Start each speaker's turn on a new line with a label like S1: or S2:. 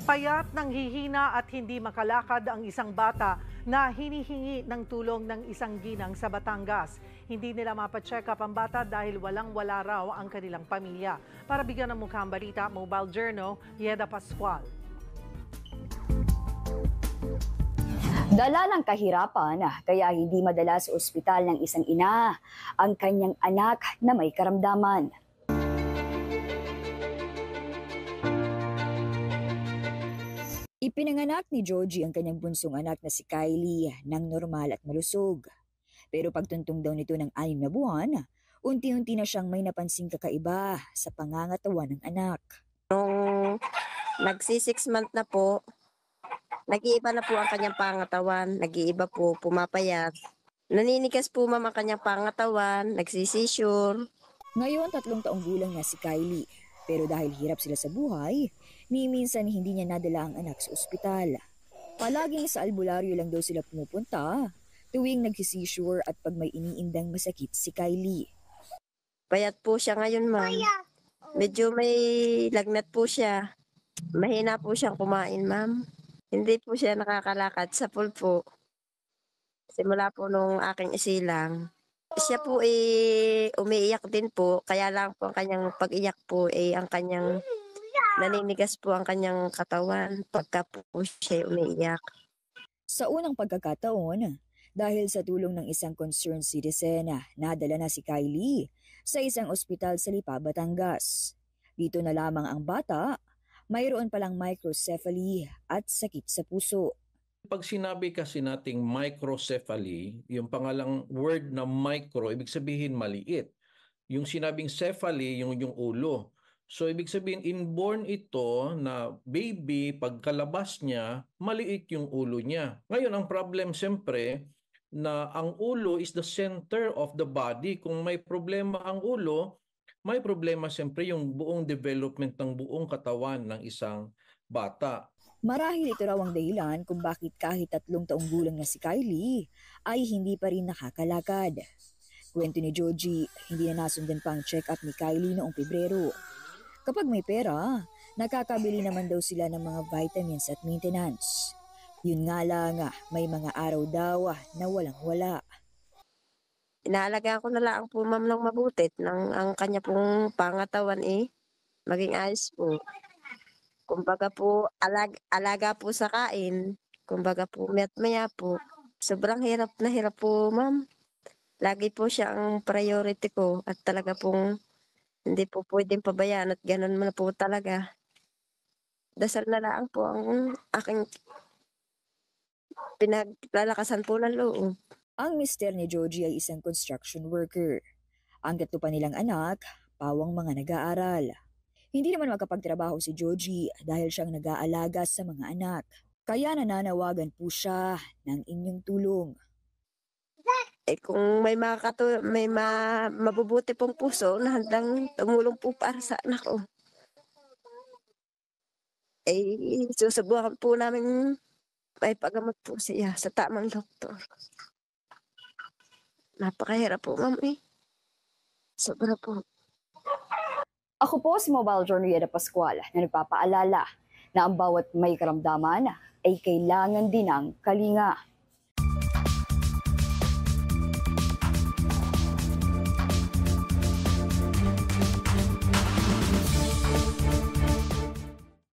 S1: Payat, nanghihina at hindi makalakad ang isang bata na hinihingi ng tulong ng isang ginang sa Batangas. Hindi nila mapacheck up ang bata dahil walang-wala raw ang kanilang pamilya. Para bigyan ng mukhang balita, Mobile Journal, Yeda Pascual.
S2: Dala ng kahirapan, kaya hindi madala sa ospital ng isang ina ang kanyang anak na may karamdaman. Ipinanganak ni Georgie ang kanyang bunsong anak na si Kylie ng normal at malusog. Pero pagtuntong daw nito ng 6 na buwan, unti-unti na siyang may napansing kakaiba sa pangangatawan ng anak.
S3: Nung nagsi-6 month na po, nag-iiba na po ang kanyang pangatawan, nag-iiba po, pumapayat. Naninigas po ma'am ang kanyang pangatawan, nagsisisure.
S2: Ngayon 3 taong gulang na si Kylie, pero dahil hirap sila sa buhay, ni minsan hindi niya nadala ang anak sa ospital. Palaging sa albularyo lang daw sila pumupunta, tuwing nagsisisure at pag may iniindang masakit si Kylie.
S3: Payat po siya ngayon ma'am. Medyo may lagnat po siya. Mahina po siyang kumain ma'am. Hindi po siya nakakalakad sa pulpo. Simula po nung aking isilang. Siya po umiiyak din po. Kaya lang po ang kanyang pag-iyak po ang kanyang naninigas po ang kanyang katawan pagka po siya umiiyak.
S2: Sa unang pagkakataon, dahil sa tulong ng isang concerned citizen, nadala na si Kylie sa isang ospital sa Lipa, Batangas. Dito na lamang ang bata, mayroon palang microcephaly at sakit sa puso.
S4: Pag sinabi kasi nating microcephaly, yung pangalang word na micro, ibig sabihin maliit. Yung sinabing cephaly, yung ulo. So ibig sabihin inborn ito na baby, pagkalabas niya, maliit yung ulo niya. Ngayon ang problem siyempre na ang ulo is the center of the body. Kung may problema ang ulo, may problema siyempre yung buong development ng buong katawan ng isang bata.
S2: Marahil ito raw ang dahilan kung bakit kahit 3 taong gulang na si Kylie ay hindi pa rin nakakalakad. Kwento ni Georgie, hindi na nasundan pa ang check-up ni Kylie noong Pebrero. Kapag may pera, nakakabili naman daw sila ng mga vitamins at maintenance. Yun nga lang, may mga araw daw na walang-wala.
S3: Inaalagaan ko na lang po ma'am ng mabuti ng ang kanya pong pangatawan maging ayos po. Kumbaga po alaga po sa kain, kumbaga po maya po. Sobrang hirap na hirap po ma'am. Lagi po siya ang priority ko at talaga pong hindi po pwedeng pabayaan at ganun man po talaga. Dasal na lang po ang aking pinaglalakasan po ng loob.
S2: Ang mister ni Georgie ay isang construction worker. Ang 3 pa nilang anak, pawang mga nag-aaral. Hindi naman makapagtrabaho si Georgie dahil siyang nag-aalaga sa mga anak. Kaya nananawagan po siya ng inyong tulong.
S3: Kung may mabubuti pong puso na handang tumulong po para sa anak ko, susubukan po namin may pagamot po siya sa tamang doktor. Napakahirap po, ma'am Sobra po.
S2: Ako po si Mobile Journal Yeda Pascual na nagpapaalala na ang bawat may karamdaman ay kailangan din ng kalinga.